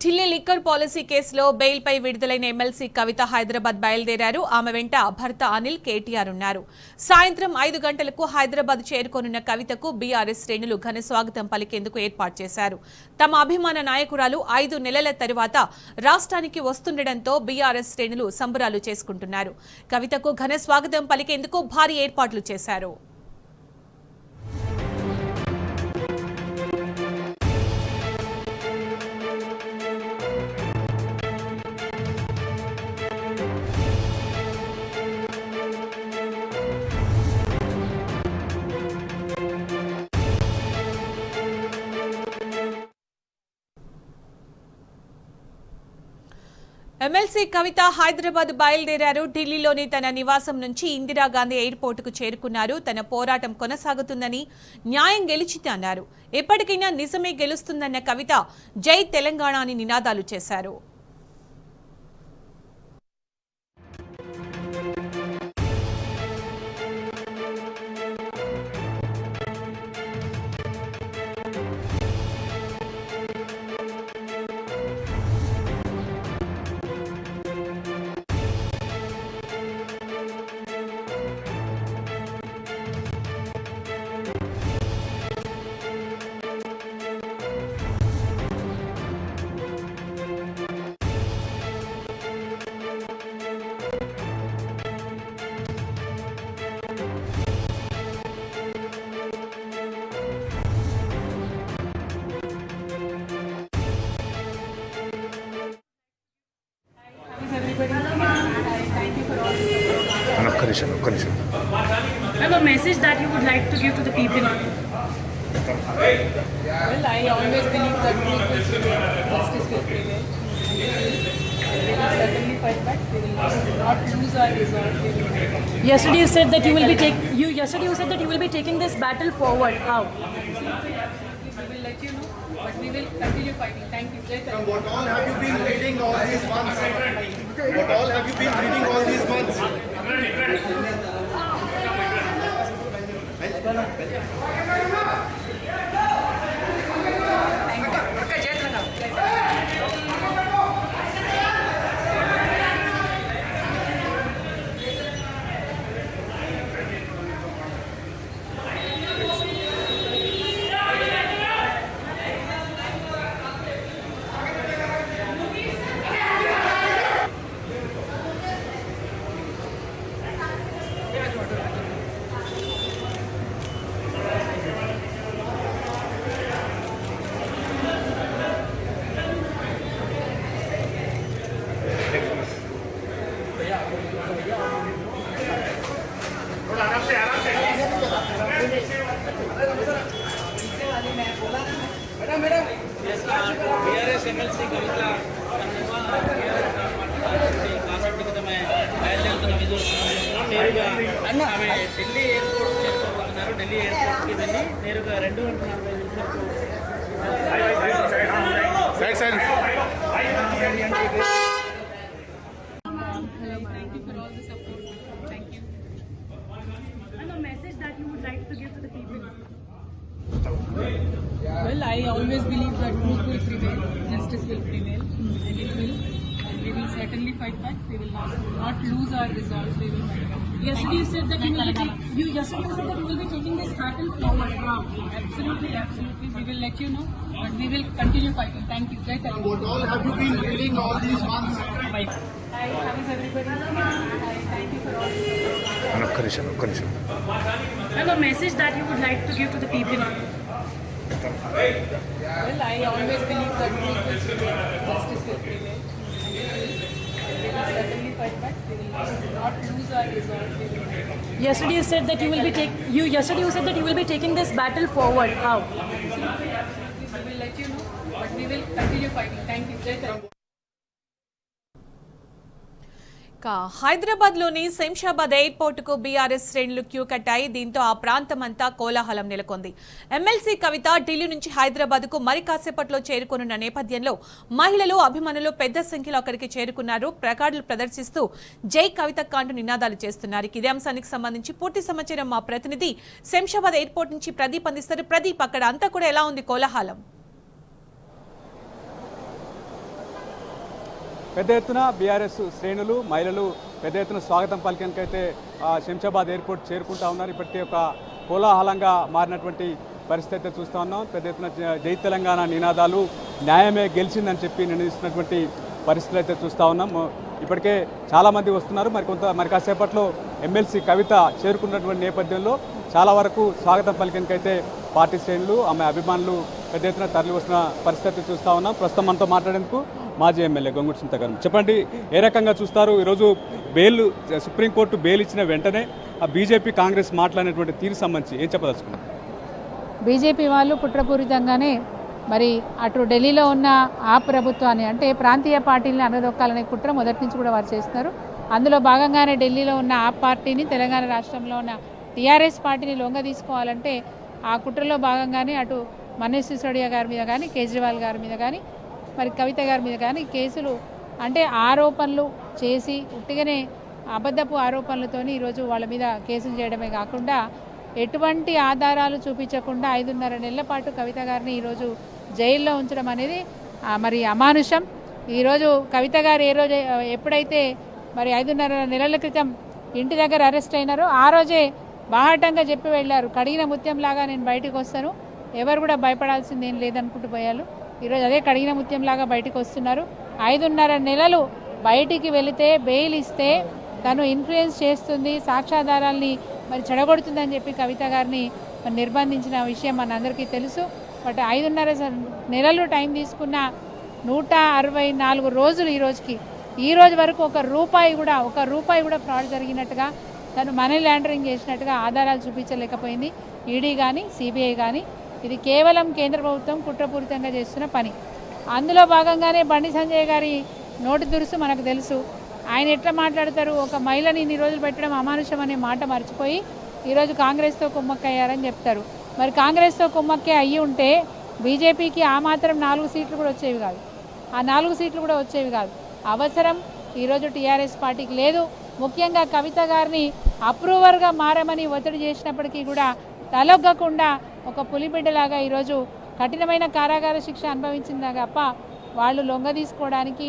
Delhi liquor policy కేసులో బెయిల్పై విడుదలైన ఎమ్మెల్సీ కవిత హైదరాబాద్ బయలుదేరారు. ఆమె వెంట భర్త అనిల్, కేటీఆర్ ఉన్నారు. సాయంత్రం 5 గంటలకు హైదరాబాద్ చేరుకోనున్న కవితకు బీఆర్ఎస్ శ్రేణులు ఘన స్వాగతం పలికేందుకు ఏర్పాటు చేశారు. తమ అభిమాన నాయకురాలు 5 నెలల తరువాత రాష్ట్రానికి వస్తుండటంతో బీఆర్ఎస్ శ్రేణులు సంబరాలు చేసుకుంటున్నారు. కవితకు ఘన స్వాగతం పలికేందుకు భారీ ఏర్పాట్లు చేశారు. ఎమ్మెల్సీ కవిత హైదరాబాద్ బయలుదేరారు. ఢిల్లీలోని తన నివాసం నుంచి ఇందిరాగాంధీ ఎయిర్పోర్టుకు చేరుకున్నారు. తన పోరాటం కొనసాగుతుందని, న్యాయం గెలిచిందన్నారు. ఎప్పటికైనా నిజమే గెలుస్తుందన్న కవిత జై తెలంగాణ అని నినాదాలు చేశారు. I have a message that you would like to give to the people. Well, I always believe that justice will prevail. We will certainly fight back. We will not lose our resolve. Yesterday you said that you will be taking this battle forward. How? Absolutely. We will let you know, but we will continue fighting. Thank you. What all have you been reading all these months? What all have you been reading all these months? BRS MLC Kavitha Delhi airport చేరుకోబోతున్నారు. Delhi airport కి వెళ్ళి నేరుగా 2:45 నిమిషాలకు Thank you for all the support. Thank you. I have a message that you would like to give to the people. Well, I always believe that truth will prevail, justice will prevail, and it will. And we will certainly fight back. We will not lose our resolve. We will fight back. Yesterday you said that you will be taking this battle forward. How? Absolutely. We will let you know, but we will continue fighting. Thank you. Jai Telangana. What all have you been reading all these months? Hi, how is everybody? Hi, thank you for all the support. I have a message that you would like to give to the people. Well, I always believe that truth will prevail, justice will prevail, and we will certainly fight back. We will not lose our resolve. We will fight back. Yesterday you said that you will be taking this battle forward. How? Absolutely. We will let you know, but we will continue fighting. Thank you. Jai Telangana. Hyderabad లోని Shamshabad airport కు BRS శ్రేణులు queue కట్టాయి. దీంతో ఆ ప్రాంతమంతా కోలాహలం నెలకొంది. MLC కవిత ఢిల్లీ నుంచి హైదరాబాద్ కు మరి కాసేపట్లో చేరుకోనున్న నేపథ్యంలో మహిళలు, అభిమానులు పెద్ద సంఖ్యలో అక్కడికి చేరుకున్నారు. ప్లకార్డులు ప్రదర్శిస్తూ జై కవిత కాంటూ నినాదాలు చేస్తున్నారు. ఇదే అంశానికి సంబంధించి పూర్తి సమాచారం మా ప్రతినిధి శంషాబాద్ ఎయిర్పోర్ట్ నుంచి ప్రదీప్ అందిస్తారు. ప్రదీప్, అక్కడ అంతా కూడా ఎలా ఉంది కోలాహలం? పెద్ద ఎత్తున బీఆర్ఎస్ శ్రేణులు మహిళలు పెద్ద ఎత్తున స్వాగతం పలికేందుకైతే శంషాబాద్ ఎయిర్పోర్ట్ చేరుకుంటా ఉన్నారు. ఇప్పటికే ఒక కోలాహలంగా మారినటువంటి పరిస్థితి అయితే చూస్తూ ఉన్నాం. పెద్ద ఎత్తున జై తెలంగాణ నినాదాలు, న్యాయమే గెలిచిందని చెప్పి నిర్ణయిస్తున్నటువంటి పరిస్థితులు అయితే చూస్తూ ఉన్నాం. ఇప్పటికే చాలామంది వస్తున్నారు. మరి కాసేపట్లో ఎమ్మెల్సీ కవిత చేరుకున్నటువంటి నేపథ్యంలో చాలా వరకు స్వాగతం పలికేందుకైతే పార్టీ శ్రేణులు ఆమె అభిమానులు పెద్ద ఎత్తున తరలి వస్తున్న పరిస్థితి చూస్తూ ఉన్నాం. ప్రస్తుతం మనతో మాట్లాడేందుకు మాజీ ఎమ్మెల్యే గంగుడి సునీత గారు. చెప్పండి, ఏ రకంగా చూస్తారు ఈరోజు సుప్రీంకోర్టు బెయిల్ ఇచ్చిన వెంటనే ఆ బీజేపీ కాంగ్రెస్ మాట్లాడినటువంటి తీరు సంబంధించి ఏం చెప్పదలుచుకున్నారు? బీజేపీ వాళ్ళు కుట్రపూరితంగానే మరి అటు ఢిల్లీలో ఉన్న ఆ ప్రభుత్వాన్ని అంటే ప్రాంతీయ పార్టీలను అనదొక్కాలనే కుట్ర మొదటి నుంచి కూడా వారు చేస్తున్నారు. అందులో భాగంగానే ఢిల్లీలో ఉన్న ఆ పార్టీని, తెలంగాణ రాష్ట్రంలో ఉన్న టీఆర్ఎస్ పార్టీని లొంగ తీసుకోవాలంటే ఆ కుట్రలో భాగంగానే అటు మనీష్ సిసోడియా గారి మీద కానీ, కేజ్రీవాల్ గారి మీద కానీ, మరి కవిత గారి మీద కానీ కేసులు అంటే ఆరోపణలు చేసి ఉట్టిగానే అబద్ధపు ఆరోపణలతోని ఈరోజు వాళ్ళ మీద కేసులు చేయడమే కాకుండా ఎటువంటి ఆధారాలు చూపించకుండా 5.5 నెలల పాటు కవిత గారిని ఈరోజు జైల్లో ఉంచడం అనేది మరి అమానుషం. ఈరోజు కవిత గారు ఎప్పుడైతే మరి 5.5 నెలల క్రితం ఇంటి దగ్గర అరెస్ట్ అయినారో ఆ రోజే బాహాటంగా చెప్పి వెళ్ళారు, కడిగిన ముత్యంలాగా నేను బయటకు వస్తాను, ఎవరు కూడా భయపడాల్సింది ఏం లేదనుకుంటూ పోయారు. ఈరోజు అదే కడిగిన ముత్యంలాగా బయటకు వస్తున్నారు. 5.5 నెలలు బయటికి వెళితే బెయిల్ ఇస్తే తను ఇన్ఫ్లుయెన్స్ చేస్తుంది, సాక్ష్యాధారాల్ని మరి చెడగొడుతుందని చెప్పి కవిత గారిని మరి నిర్బంధించిన విషయం మనందరికీ తెలుసు. బట్ 5.5 నెలలు టైం తీసుకున్న 164 రోజులు ఈ రోజు వరకు ఒక రూపాయి కూడా ఫ్రాడ్ జరిగినట్టుగా, తను మనీ లాండరింగ్ చేసినట్టుగా ఆధారాలు చూపించలేకపోయింది ఈడీ కానీ సిబిఐ కానీ. ఇది కేవలం కేంద్ర ప్రభుత్వం కుట్రపూరితంగా చేస్తున్న పని. అందులో భాగంగానే బండి సంజయ్ గారి నోటి దురుసు మనకు తెలుసు. ఆయన ఎట్లా మాట్లాడతారు, ఒక మహిళని ఇన్ని రోజులు పెట్టడం అమానుషం అనే మాట మర్చిపోయి ఈరోజు కాంగ్రెస్తో కుమ్మక్కయ్యారని చెప్తారు. మరి కాంగ్రెస్తో కుమ్మక్కే అయ్యి ఉంటే బీజేపీకి ఆ మాత్రం 4 సీట్లు కూడా వచ్చేవి కాదు, ఆ 4 సీట్లు కూడా వచ్చేవి కాదు. అవసరం ఈరోజు టీఆర్ఎస్ పార్టీకి లేదు. ముఖ్యంగా కవిత గారిని అప్రూవర్గా మారమని ఒత్తిడి చేసినప్పటికీ కూడా తలొగ్గకుండా ఒక పులిబిడ్డలాగా ఈరోజు కఠినమైన కారాగార శిక్ష అనుభవించిందా తప్ప వాళ్ళు లొంగ తీసుకోవడానికి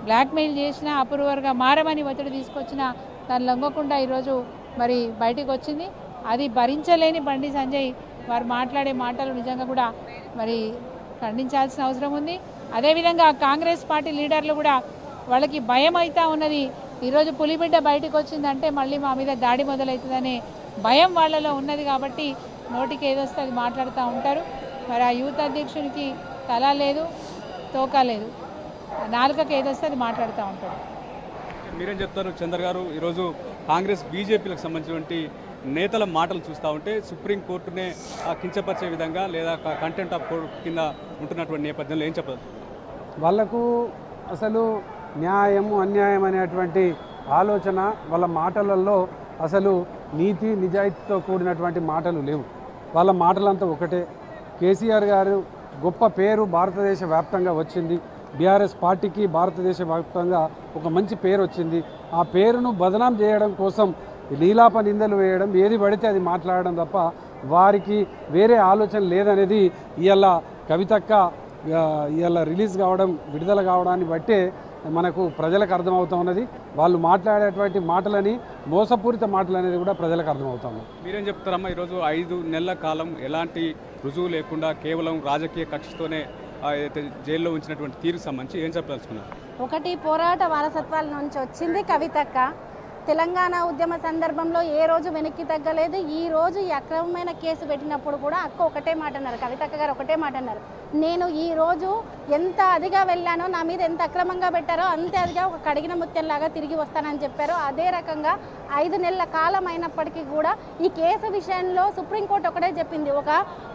బ్లాక్మెయిల్ చేసిన, అప్రూవర్గా మారమని ఒత్తిడి తీసుకొచ్చిన తను లొంగకుండా ఈరోజు మరి బయటికి వచ్చింది. అది భరించలేని బండి సంజయ్ వారు మాట్లాడే మాటలు నిజంగా కూడా మరి ఖండించాల్సిన అవసరం ఉంది. అదేవిధంగా కాంగ్రెస్ పార్టీ లీడర్లు కూడా వాళ్ళకి భయం అవుతా ఉన్నది. ఈరోజు పులిబిడ్డ బయటకు వచ్చిందంటే మళ్ళీ మా మీద దాడి మొదలవుతుందనే భయం వాళ్ళలో ఉన్నది. కాబట్టి నోటికి ఏదొస్తే అది మాట్లాడుతూ ఉంటారు. మరి ఆ యూత్ అధ్యక్షునికి తల లేదు, తోక లేదు, నాలుకకి ఏదొస్తే అది మాట్లాడుతూ ఉంటాడు. మీరేం చెప్తారు చంద్ర గారు? ఈరోజు కాంగ్రెస్ బీజేపీలకు సంబంధించినటువంటి నేతల మాటలు చూస్తూ ఉంటే సుప్రీంకోర్టునే కించపరిచే విధంగా లేదా కంటెంప్ట్ ఆఫ్ కోర్టు కింద ఉంటున్నటువంటి నేపథ్యంలో ఏం చెప్పదు? వాళ్లకు అసలు న్యాయం అన్యాయం అనేటువంటి ఆలోచన వాళ్ళ మాటలలో అసలు నీతి నిజాయితీతో కూడినటువంటి మాటలు లేవు. వాళ్ళ మాటలంతా ఒకటే. కేసీఆర్ గారు గొప్ప పేరు భారతదేశ వ్యాప్తంగా వచ్చింది, బీఆర్ఎస్ పార్టీకి భారతదేశ వ్యాప్తంగా ఒక మంచి పేరు వచ్చింది. ఆ పేరును బదనాం చేయడం కోసం నీలాప నిందలు వేయడం, ఏది పడితే అది మాట్లాడడం తప్ప వారికి వేరే ఆలోచన లేదనేది ఇవాళ కవితక్క ఇవాళ రిలీజ్ కావడం, విడుదల కావడాన్ని బట్టే మనకు ప్రజలకు అర్థమవుతా ఉన్నది. వాళ్ళు మాట్లాడేటువంటి మాటలని మోసపూరిత మాటలు అనేది కూడా ప్రజలకు అర్థమవుతుంది. మీరేం చెప్తారమ్మా? ఈరోజు 5 నెలల కాలం ఎలాంటి రుజువు లేకుండా కేవలం రాజకీయ కక్షతోనే జైల్లో ఉంచినటువంటి తీరు సంబంధించి ఏం చెప్పదలుచుకున్నారు? ఒకటి, పోరాట వారసత్వాల నుంచి వచ్చింది కవితక్క. తెలంగాణ ఉద్యమ సందర్భంలో ఏ రోజు వెనక్కి తగ్గలేదు. ఈ రోజు ఈ అక్రమమైన కేసు పెట్టినప్పుడు కూడా అక్క ఒకటే మాట అన్నారు, కవితక్క గారు ఒకటే మాట అన్నారు, నేను ఈ రోజు ఎంత అదిగా వెళ్ళానో, నా మీద ఎంత అక్రమంగా పెట్టారో అంతే అదిగా ఒక కడిగిన ముత్యంలాగా తిరిగి వస్తానని చెప్పారు. అదే రకంగా 5 నెలల కాలం అయినప్పటికీ కూడా ఈ కేసు విషయంలో సుప్రీంకోర్టు ఒకటే చెప్పింది, ఒక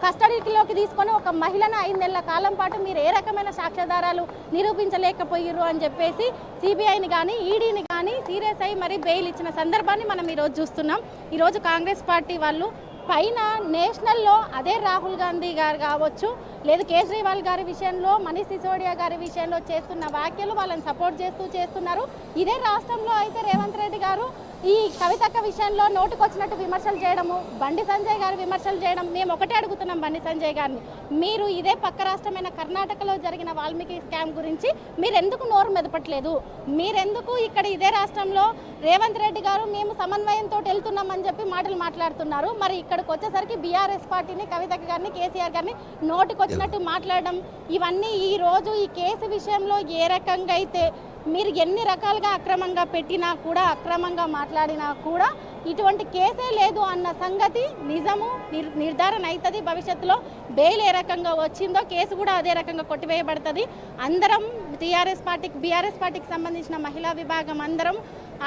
కస్టడీలోకి తీసుకొని ఒక మహిళను 5 నెలల కాలం పాటు మీరు ఏ రకమైన సాక్ష్యాధారాలు నిరూపించలేకపోయారు అని చెప్పేసి సిబిఐని కానీ ఈడీని కానీ సీరియస్ అయ్యి మరి బెయిల్ ఇచ్చిన సందర్భాన్ని మనం ఈరోజు చూస్తున్నాం. ఈరోజు కాంగ్రెస్ పార్టీ వాళ్ళు పైన నేషనల్లో అదే రాహుల్ గాంధీ గారు కావచ్చు, లేదు కేజ్రీవాల్ గారి విషయంలో, మనీష్ సిసోడియా గారి విషయంలో చేస్తున్న వ్యాఖ్యలు వాళ్ళని సపోర్ట్ చేస్తున్నారు. ఇదే రాష్ట్రంలో అయితే రేవంత్ రెడ్డి గారు ఈ కవితక్క విషయంలో నోటుకొచ్చినట్టు విమర్శలు చేయడము, బండి సంజయ్ గారు విమర్శలు చేయడం, మేము ఒకటే అడుగుతున్నాం బండి సంజయ్ గారిని, మీరు ఇదే పక్క రాష్ట్రమైన కర్ణాటకలో జరిగిన వాల్మీకి స్కామ్ గురించి మీరెందుకు నోరు మెదపట్లేదు? మీరెందుకు ఇక్కడ ఇదే రాష్ట్రంలో రేవంత్ రెడ్డి గారు మేము సమన్వయంతో వెళ్తున్నామని చెప్పి మాటలు మాట్లాడుతున్నారు? మరి ఇక్కడికి వచ్చేసరికి బీఆర్ఎస్ పార్టీని, కవితక్క గారిని, కేసీఆర్ గారిని నోటుకొచ్చినట్టు మాట్లాడడం, ఇవన్నీ ఈ రోజు ఈ కేసు విషయంలో ఏ రకంగా అయితే మీరు ఎన్ని రకాలుగా అక్రమంగా పెట్టినా కూడా, అక్రమంగా మాట్లాడినా కూడా ఇటువంటి కేసే లేదు అన్న సంగతి నిజము, నిర్ధారణ అవుతుంది. భవిష్యత్తులో బెయిల్ ఏ రకంగా వచ్చిందో కేసు కూడా అదే రకంగా కొట్టివేయబడుతుంది. అందరం బీఆర్ఎస్ పార్టీకి సంబంధించిన మహిళా విభాగం అందరం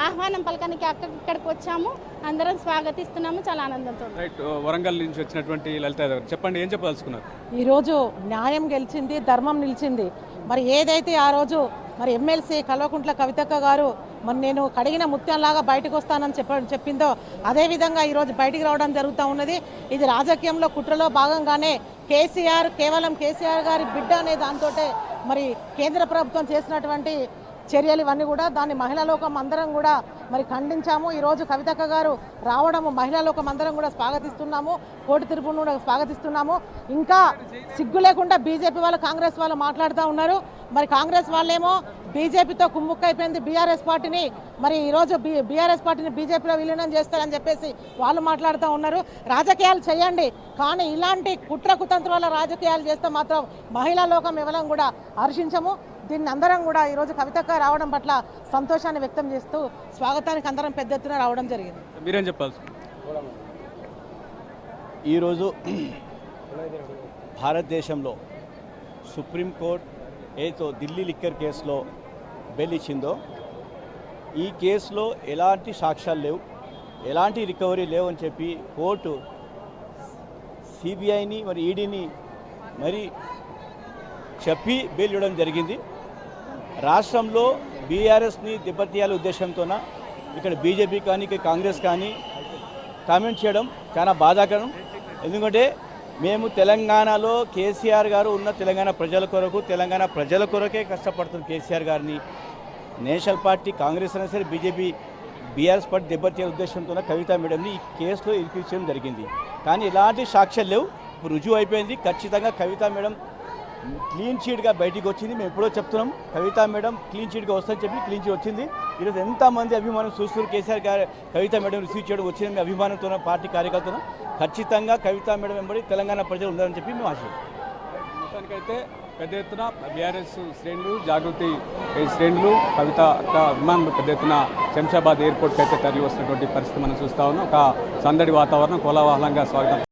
ఆహ్వానం పలకానికి ఇక్కడికి వచ్చాము, అందరం స్వాగతిస్తున్నాము, చాలా ఆనందంతో. రైట్, వరంగల్ నుంచి వచ్చినటువంటి లలిత గారు చెప్పండి, ఏం చెప్పదలుచుకున్నారు? ఈరోజు న్యాయం గెలిచింది, ధర్మం నిలిచింది. మరి ఏదైతే ఆ రోజు మరి ఎమ్మెల్సీ కల్వకుంట్ల కవితక్క గారు మరి నేను కడిగిన ముత్యంలాగా బయటకు వస్తానని చెప్పిందో అదేవిధంగా ఈరోజు బయటికి రావడం జరుగుతూ ఉన్నది. ఇది రాజకీయంలో కుట్రలో భాగంగానే కేవలం కేసీఆర్ గారి బిడ్డ అనే దాంతో మరి కేంద్ర ప్రభుత్వం చేసినటువంటి చర్యలు ఇవన్నీ కూడా దాన్ని మహిళా లోకం అందరం కూడా మరి ఖండించాము. ఈరోజు కవితక్క గారు రావడము మహిళా లోకం అందరం కూడా స్వాగతిస్తున్నాము, కోటి తీర్పును కూడా స్వాగతిస్తున్నాము. ఇంకా సిగ్గు లేకుండా బీజేపీ వాళ్ళు, కాంగ్రెస్ వాళ్ళు మాట్లాడుతూ ఉన్నారు. మరి కాంగ్రెస్ వాళ్ళేమో బీజేపీతో కుమ్ముక్కైపోయింది బీఆర్ఎస్ పార్టీని, మరి ఈరోజు బీఆర్ఎస్ పార్టీని బీజేపీలో విలీనం చేస్తారని చెప్పేసి వాళ్ళు మాట్లాడుతూ ఉన్నారు. రాజకీయాలు చేయండి, కానీ ఇలాంటి కుట్ర కుతంత్రాల రాజకీయాలు చేస్తే మాత్రం మహిళా లోకం ఎవరం కూడా హర్షించము. దీన్ని అందరం కూడా ఈరోజు కవితక్క రావడం పట్ల సంతోషాన్ని వ్యక్తం చేస్తూ స్వాగతానికి అందరం పెద్ద ఎత్తున రావడం జరిగింది. మీరేం చెప్పాలి? ఈరోజు భారతదేశంలో సుప్రీంకోర్టు ఏదో ఢిల్లీ లిక్కర్ కేసులో బెయిల్ ఇచ్చిందో, ఈ కేసులో ఎలాంటి సాక్ష్యాలు లేవు, ఎలాంటి రికవరీ లేవు అని చెప్పి కోర్టు సిబిఐని మరి ఈడీని మరి చెప్పి బెయిల్ ఇవ్వడం జరిగింది. రాష్ట్రంలో బీఆర్ఎస్ని దెబ్బతీయాల ఉద్దేశంతోన ఇక్కడ బీజేపీ కానీ కాంగ్రెస్ కానీ కామెంట్ చేయడం చాలా బాధాకరం. ఎందుకంటే మేము తెలంగాణలో కేసీఆర్ గారు ఉన్న తెలంగాణ ప్రజల కొరకే కష్టపడుతున్న కేసీఆర్ గారిని నేషనల్ పార్టీ కాంగ్రెస్ అయినా సరే బీజేపీ బీఆర్ఎస్ పార్టీ దెబ్బతీయాల ఉద్దేశంతో కవితా మేడంని ఈ కేసులో ఇరికించడం జరిగింది. కానీ ఎలాంటి సాక్ష్యాలు లేవు, రుజువు అయిపోయింది. ఖచ్చితంగా కవితా మేడం క్లీన్ చీట్గా బయటికి వచ్చింది. మేము ఎప్పుడో చెప్తున్నాం కవితా మేడం క్లీన్ చీట్గా వస్తుందని చెప్పి క్లీన్ చీట్ వచ్చింది. ఈరోజు ఎంతమంది అభిమానం చూస్తున్నారు కేసీఆర్ గారు కవితా మేడం రిసీవ్ చేయడం వచ్చింది. మీ అభిమానంతో పార్టీ కార్యకర్తలు ఖచ్చితంగా కవితా మేడం వెంబడి తెలంగాణ ప్రజలు ఉండాలని చెప్పి మేము ఆశిస్తాం. మొత్తానికైతే పెద్ద ఎత్తున బీఆర్ఎస్ శ్రేణులు, జాగృతి శ్రేణులు, కవిత అభిమానులు పెద్ద ఎత్తున శంషాబాద్ ఎయిర్పోర్ట్కి అయితే తరలి వస్తున్నటువంటి పరిస్థితి మనం చూస్తూ ఉన్నాం. ఒక సందడి వాతావరణం, కోలాహలంగా స్వాగతం